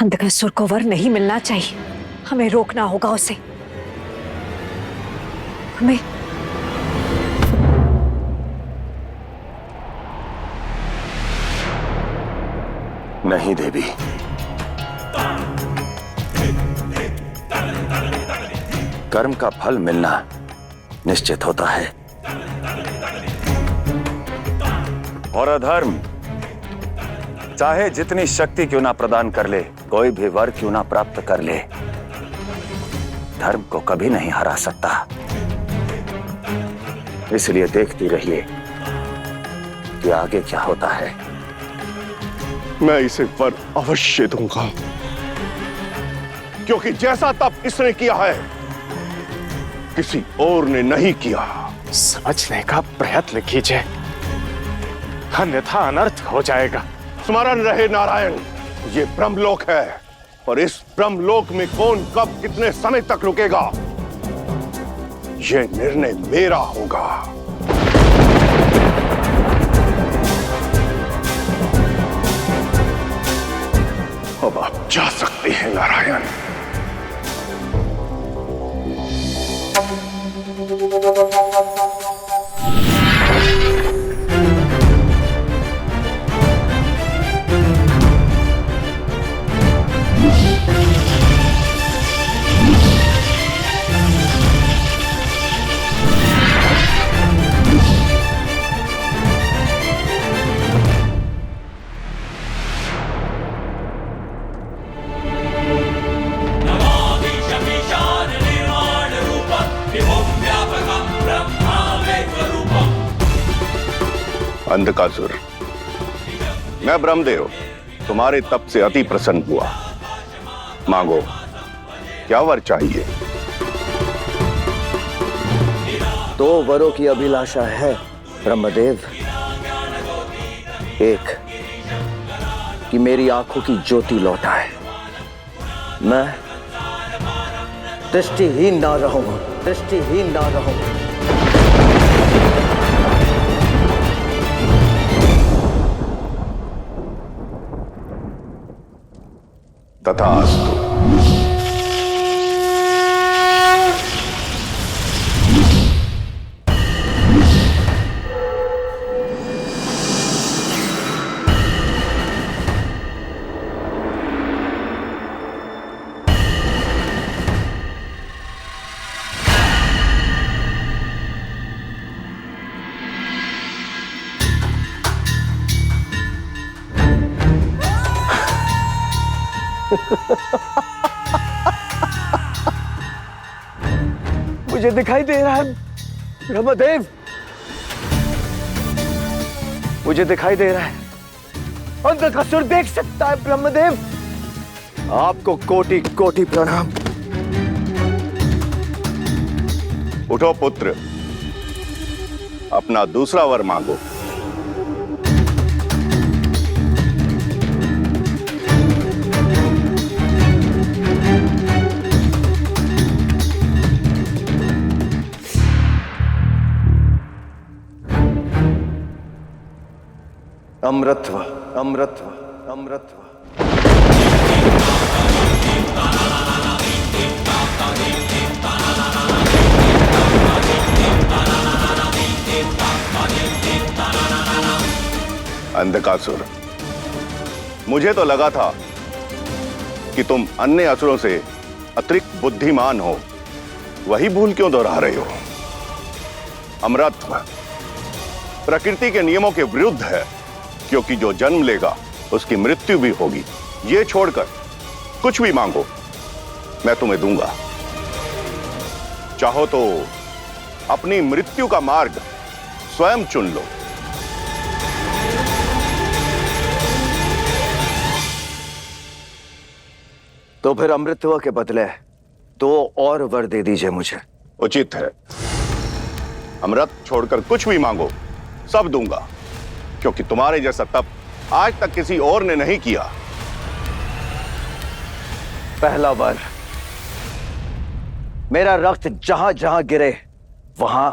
अंधकासुर को वर नहीं मिलना चाहिए। हमें रोकना होगा उसे। हमें नहीं देवी, कर्म का फल मिलना निश्चित होता है और अधर्म चाहे जितनी शक्ति क्यों ना प्रदान कर ले, कोई भी वर क्यों ना प्राप्त कर ले, धर्म को कभी नहीं हरा सकता। इसलिए देखती रहिए कि आगे क्या होता है। मैं इसे वर अवश्य दूंगा, क्योंकि जैसा तप इसने किया है किसी और ने नहीं किया। समझने का प्रयत्न कीजिए, अन्यथा अनर्थ हो जाएगा। स्मरण रहे नारायण, ये ब्रह्मलोक है और इस ब्रह्मलोक में कौन कब कितने समय तक रुकेगा, ये निर्णय मेरा होगा। अब आप जा सकते हैं नारायण। अंधकासुर, मैं ब्रह्मदेव तुम्हारे तप से अति प्रसन्न हुआ। मांगो, क्या वर चाहिए? दो वरों की अभिलाषा है ब्रह्मदेव। एक, कि मेरी आंखों की ज्योति लौटाए, मैं दृष्टिहीन ना रहूं, दृष्टिहीन ना रहूं। तथास्तु। मुझे दिखाई दे रहा है ब्रह्मदेव, मुझे दिखाई दे रहा है। अंधकासुर देख सकता है ब्रह्मदेव। आपको कोटि कोटि प्रणाम। उठो पुत्र, अपना दूसरा वर मांगो। अमृतत्व, अमृतत्व, अमृतत्व। अंधकासुर, मुझे तो लगा था कि तुम अन्य असुरों से अतिरिक्त बुद्धिमान हो, वही भूल क्यों दोहरा रहे हो? अमरत्व प्रकृति के नियमों के विरुद्ध है, क्योंकि जो जन्म लेगा उसकी मृत्यु भी होगी। ये छोड़कर कुछ भी मांगो, मैं तुम्हें दूंगा। चाहो तो अपनी मृत्यु का मार्ग स्वयं चुन लो। तो फिर अमृतत्व के बदले दो और वर दे दीजिए मुझे। उचित है, अमृत छोड़कर कुछ भी मांगो, सब दूंगा, क्योंकि तुम्हारे जैसा तप आज तक किसी और ने नहीं किया। पहला वर, मेरा रक्त जहां जहां गिरे वहां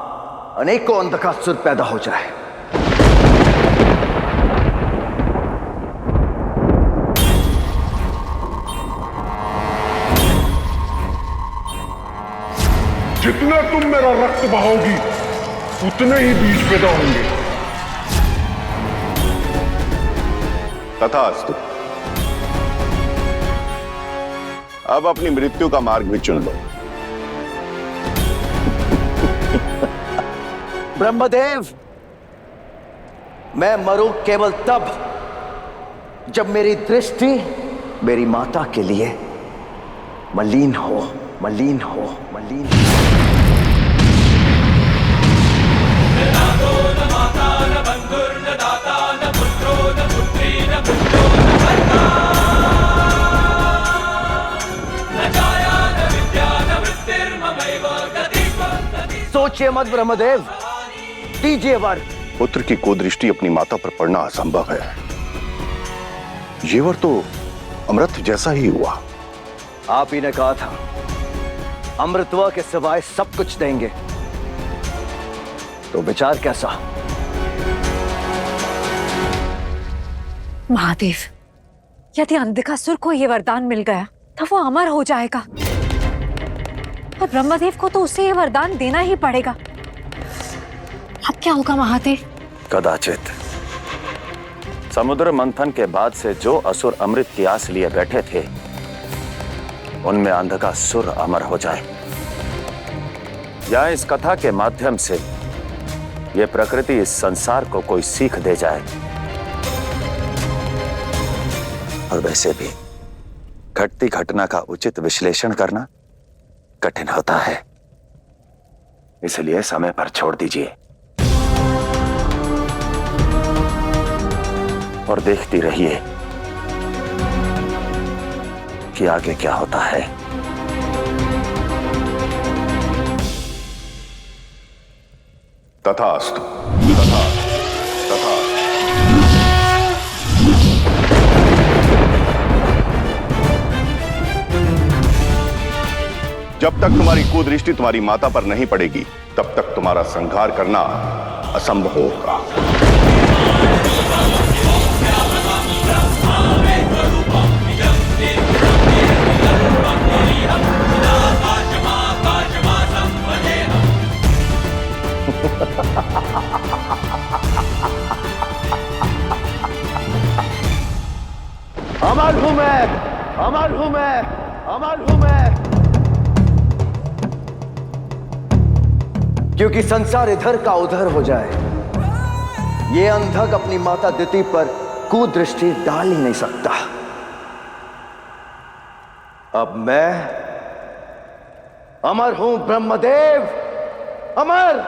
अनेकों अंधकासुर पैदा हो जाए। जितना तुम मेरा रक्त बहाओगी उतने ही बीज पैदा होंगे। तथास्तु। अब अपनी मृत्यु का मार्ग भी चुन लो। ब्रह्मदेव, मैं मरूं केवल तब जब मेरी दृष्टि मेरी माता के लिए मलिन हो, मलिन हो, मलिन हो। सोचिए मत ब्रह्मदेव, दीजिए वर। पुत्र की कुदृष्टि अपनी माता पर पड़ना असंभव है। ये वर तो अमृत जैसा ही हुआ। आप ही ने कहा था अमृतवा के सिवाय सब कुछ देंगे, तो विचार कैसा? महादेव, यदि अंधकासुर को यह वरदान मिल गया तो वो अमर हो जाएगा, और ब्रह्मदेव को तो उसे यह वरदान देना ही पड़ेगा। अब क्या होगा महादेव? कदाचित समुद्र मंथन के बाद से जो असुर अमृत की आस लिए बैठे थे, उनमें अंधकासुर अमर हो जाए, या इस कथा के माध्यम से यह प्रकृति इस संसार को कोई सीख दे जाए। और वैसे भी घटती घटना का उचित विश्लेषण करना कठिन होता है, इसलिए समय पर छोड़ दीजिए और देखती रहिए कि आगे क्या होता है। तथास्तु। तथा तथा जब तक तुम्हारी कुदृष्टि तुम्हारी माता पर नहीं पड़ेगी, तब तक तुम्हारा संहार करना असंभव होगा। अमर हूं मैं, अमर हूं मैं, अमर हूं मैं। क्योंकि संसार इधर का उधर हो जाए, ये अंधक अपनी माता दिति पर कुदृष्टि डाल ही नहीं सकता। अब मैं अमर हूं ब्रह्मदेव, अमर।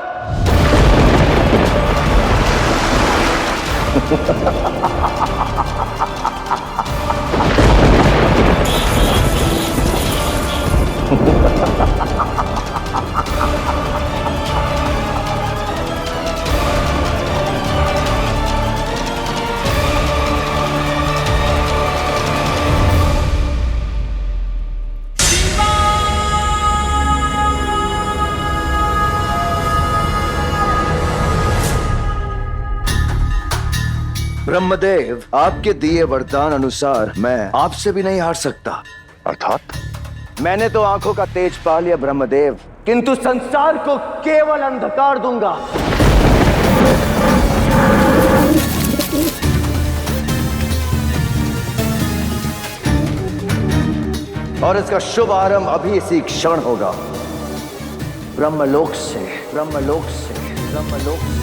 ब्रह्मदेव, आपके दिए वरदान अनुसार मैं आपसे भी नहीं हार सकता। अर्थात? मैंने तो आंखों का तेज पा लिया ब्रह्मदेव, किंतु संसार को केवल अंधकार दूंगा। और इसका शुभ आरंभ अभी इसी क्षण होगा। ब्रह्मलोक से, ब्रह्मलोक से, ब्रह्मलोक से।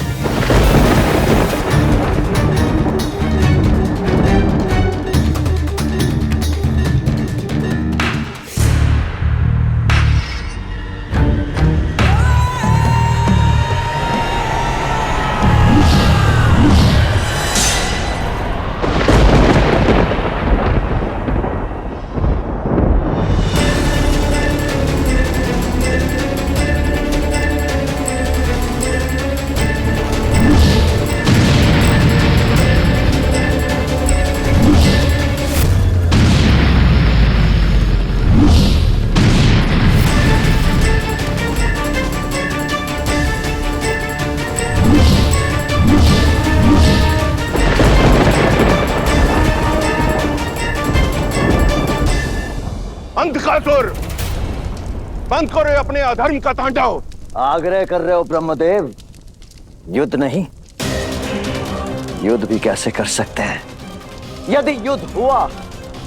अंधकासुर, बंद करो ये अपने अधर्म का तांडव। आग्रह कर रहे हो ब्रह्मदेव? युद्ध नहीं, युद्ध भी कैसे कर सकते हैं? यदि युद्ध हुआ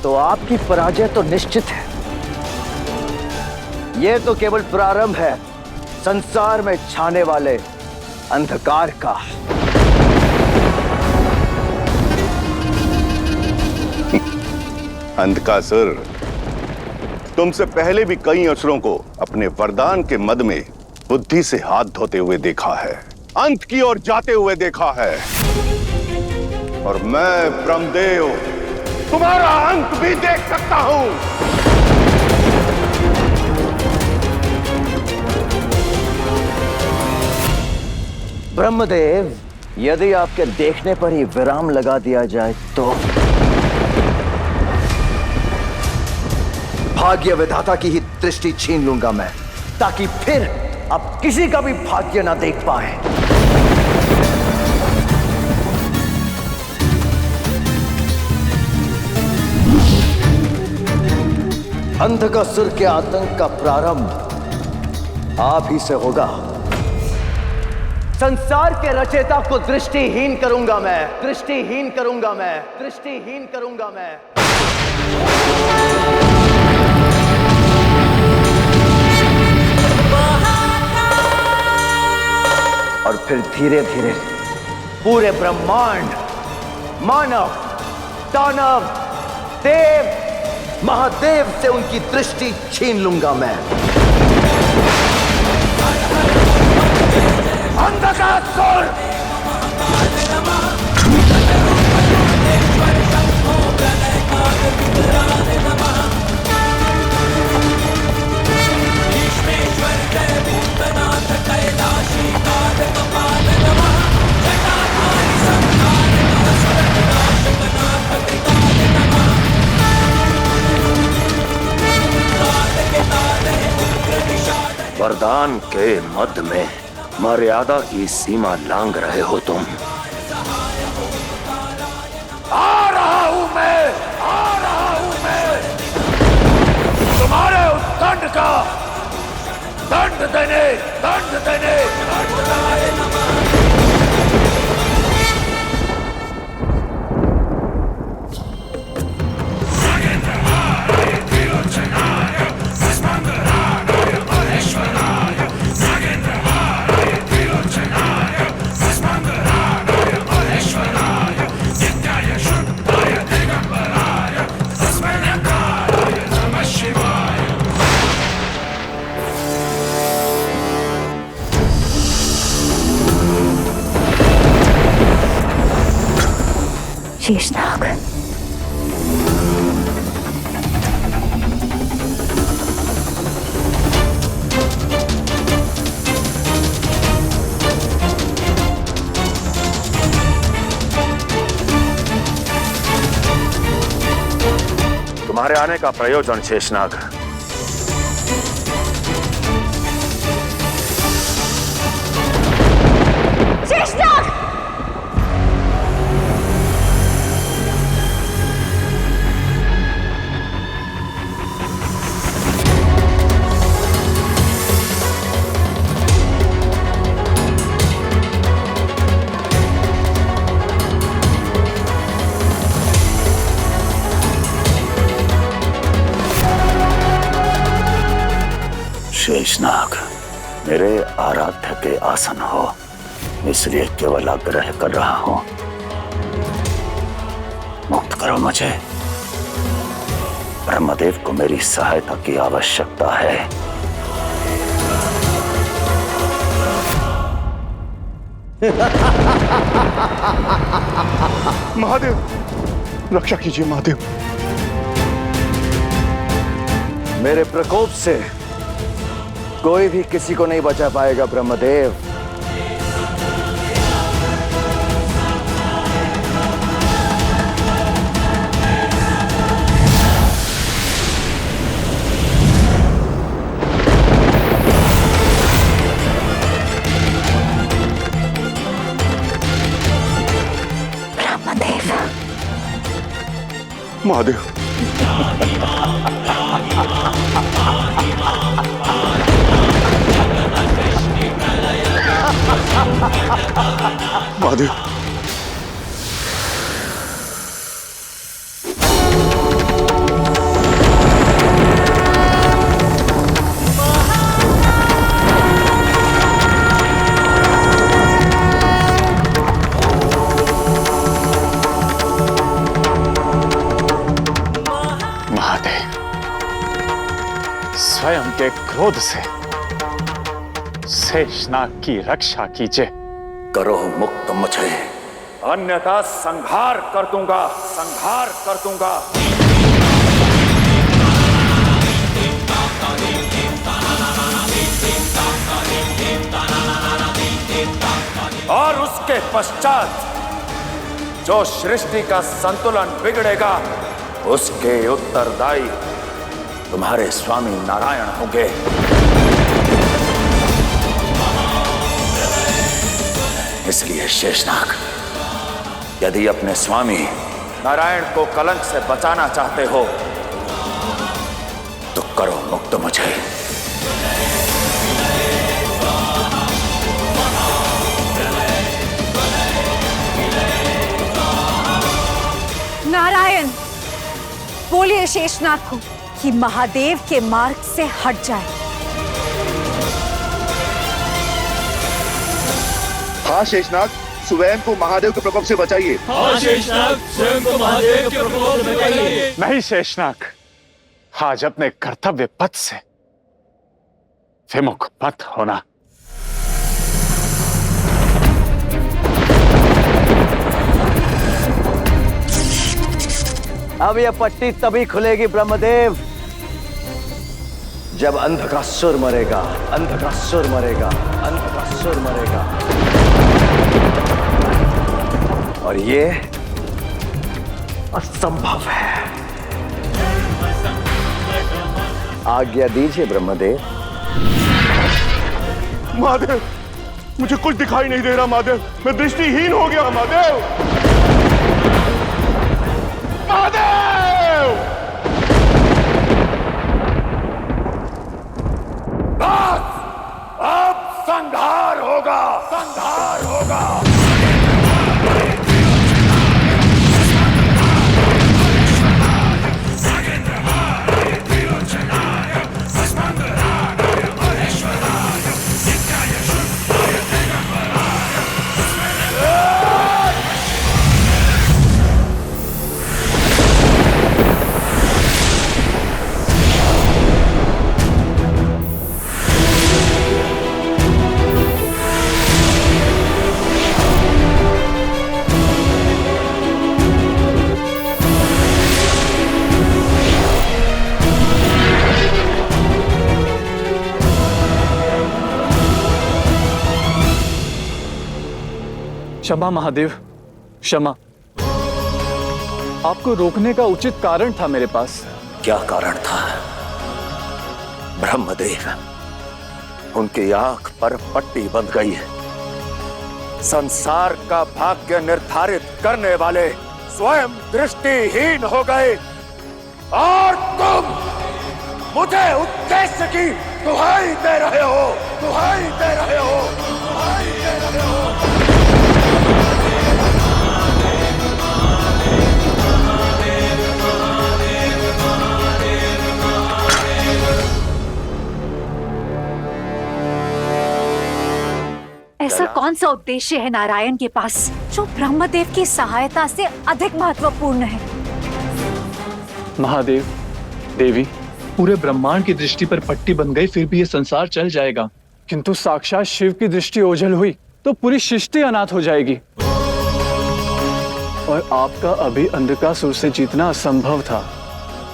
तो आपकी पराजय तो निश्चित है। यह तो केवल प्रारंभ है संसार में छाने वाले अंधकार का। अंधकासुर, तुमसे पहले भी कई असुरों को अपने वरदान के मद में बुद्धि से हाथ धोते हुए देखा है, अंत की ओर जाते हुए देखा है। और मैं ब्रह्मदेव तुम्हारा अंत भी देख सकता हूं। ब्रह्मदेव, यदि आपके देखने पर ही विराम लगा दिया जाए तो भाग्य विधाता की ही दृष्टि छीन लूंगा मैं, ताकि फिर आप किसी का भी भाग्य ना देख पाए। अंधकासुर के आतंक का प्रारंभ आप ही से होगा। संसार के रचयिता को दृष्टिहीन करूंगा मैं, दृष्टिहीन करूंगा मैं, दृष्टिहीन करूंगा मैं। और फिर धीरे धीरे पूरे ब्रह्मांड, मानव, दानव, देव, महादेव से उनकी दृष्टि छीन लूंगा मैं। अंधकासुर! वरदान के मध्य में मर्यादा की सीमा लांघ रहे हो तुम। आ रहा हूं मैं, आ रहा हूं मैं तुम्हारे उस दंड का दंड देने, दंड देने, दंड देने। शेषनाग, तुम्हारे आने का प्रयोजन शेषनाग, शेषनाग! शेषनाग, मेरे आराध्य के आसन हो, इसलिए केवल आग्रह कर रहा हूं, मुक्त करो मुझे। ब्रह्मदेव को मेरी सहायता की आवश्यकता है। महादेव, रक्षा कीजिए महादेव। मेरे प्रकोप से कोई भी किसी को नहीं बचा पाएगा ब्रह्मदेव। ब्रह्मदेव, महादेव। महादेव, महादेव, स्वयं के क्रोध से शेषनाग की रक्षा कीजिए। करो मुक्त मुझे, अन्यथा संहार कर दूंगा, संहार कर दूंगा। और उसके पश्चात जो सृष्टि का संतुलन बिगड़ेगा, उसके उत्तरदायी तुम्हारे स्वामी नारायण होंगे। इसलिए शेषनाग, यदि अपने स्वामी नारायण को कलंक से बचाना चाहते हो तो करो मुक्त मुझे। नारायण, बोलिए शेषनाग को कि महादेव के मार्ग से हट जाए। हाँ शेषनाग, स्वयं को महादेव के प्रकोप से बचाइए। हाँ शेषनाग, स्वयं को महादेव के प्रकोप से बचाइए। नहीं शेषनाग, आज अपने कर्तव्य पथ से विमुख मत होना। अब यह पट्टी तभी खुलेगी ब्रह्मदेव, जब अंध का सुर मरेगा, अंध का सुर मरेगा, अंध का सुर मरेगा। और ये असंभव है। आज्ञा दीजिए ब्रह्मदेव। महादेव, मुझे कुछ दिखाई नहीं दे रहा महादेव, मैं दृष्टिहीन हो गया महादेव। महादेव! बस, अब संहार होगा, संहार होगा। क्षमा महादेव, क्षमा। आपको रोकने का उचित कारण था मेरे पास। क्या कारण था? ब्रह्मदेव, उनकी आंख पर पट्टी बंध गई है। संसार का भाग्य निर्धारित करने वाले स्वयं दृष्टिहीन हो गए और तुम मुझे उद्देश्य की दुहाई दे रहे हो, दुहाई दे रहे हो, दुहाई दे रहे हो। ऐसा कौन सा उद्देश्य है नारायण के पास जो ब्रह्मदेव की सहायता से अधिक महत्वपूर्ण है? महादेव, देवी, पूरे ब्रह्मांड की दृष्टि पर पट्टी बन गई, फिर भी ये संसार चल जाएगा। किंतु साक्षात शिव की दृष्टि ओझल हुई तो पूरी सृष्टि अनाथ हो जाएगी। और आपका अभी अंधकासुर से जीतना असंभव था।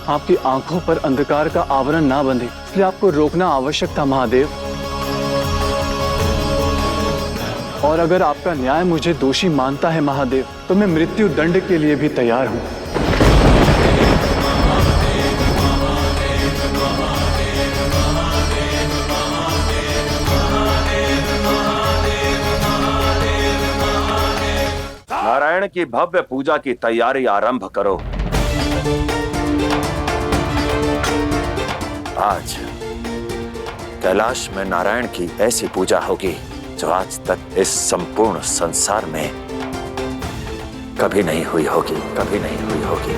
आपकी आंखों पर अंधकार का आवरण ना बंधे, इसलिए आपको रोकना आवश्यक था महादेव। और अगर आपका न्याय मुझे दोषी मानता है महादेव, तो मैं मृत्यु दंड के लिए भी तैयार हूं। नारायण की भव्य पूजा की तैयारी आरंभ करो। आज कैलाश में नारायण की ऐसी पूजा होगी जो आज तक इस संपूर्ण संसार में कभी नहीं हुई होगी, कभी नहीं हुई होगी।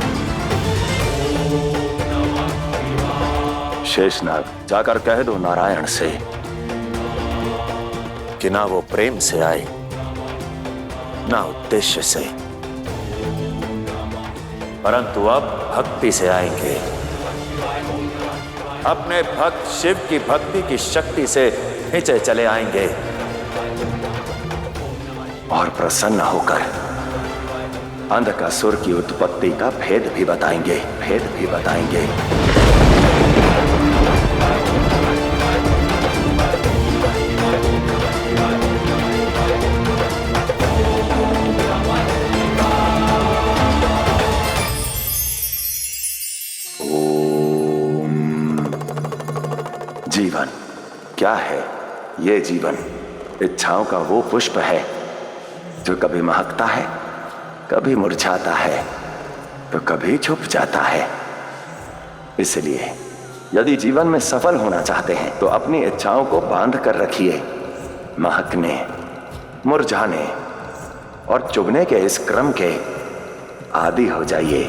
शेषनाग, जाकर कह दो नारायण से कि ना वो प्रेम से आए, ना उद्देश्य से, परंतु अब भक्ति से आएंगे। अपने भक्त शिव की भक्ति की शक्ति से नीचे चले आएंगे और प्रसन्न होकर अंधकासुर की उत्पत्ति का भेद भी बताएंगे, भेद भी बताएंगे। जीवन क्या है? ये जीवन इच्छाओं का वो पुष्प है जो कभी महकता है, कभी मुरझाता है, तो कभी छुप जाता है। इसलिए यदि जीवन में सफल होना चाहते हैं तो अपनी इच्छाओं को बांध कर रखिए। महकने, मुरझाने और चुभने के इस क्रम के आदी हो जाइए।